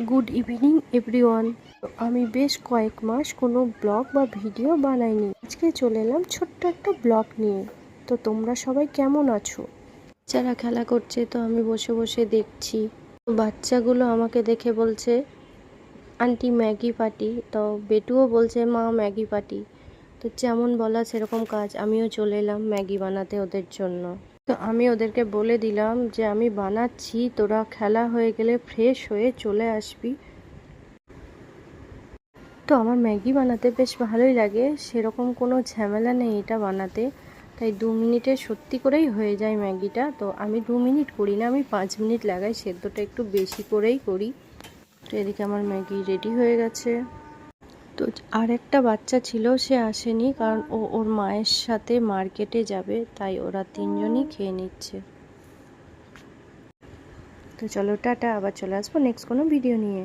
Good evening everyone. আমি বেশ কয়েক মাস কোনো ব্লগ বা ভিডিও বানাইনি। আজকে চলে এলাম ছোট্ট একটা ব্লগ নিয়ে। তো তোমরা সবাই কেমন আছো? যারা খেলা করছে তো আমি বসে বসে দেখছি। বাচ্চাগুলো আমাকে দেখে বলছে আন্টি ম্যাগি পার্টি, তো বেটুও বলছে মা ম্যাগি পার্টি। তো যেমন বলা সেরকম কাজ, আমিও চলে এলাম ম্যাগি বানাতে ওদের জন্য। তো আমি ওদেরকে বলে দিলাম যে আমি বানাচ্ছি, তোরা খেলা হয়ে গেলে ফ্রেশ হয়ে চলে আসবি। তো আমার ম্যাগি বানাতে বেশ ভালোই লাগে, সেরকম কোনো ঝামেলা নেই এটা বানাতে। তাই 2 মিনিটে সত্যি করেই হয়ে যায় ম্যাগিটা। তো আমি 2 মিনিট করি না, আমি 5 মিনিট লাগাই, সেদ্ধটা একটু বেশি করেই করি। তো এদিকে আমার ম্যাগি রেডি হয়ে গেছে। তো আর একটা বাচ্চা ছিল, সে আসেনি কারণ ওর মায়ের সাথে মার্কেটে যাবে, তাই ওরা 3জনই খেয়ে নিচ্ছে। তো চলো টাটা, আবার চলে আসবো নেক্সট কোনো ভিডিও নিয়ে।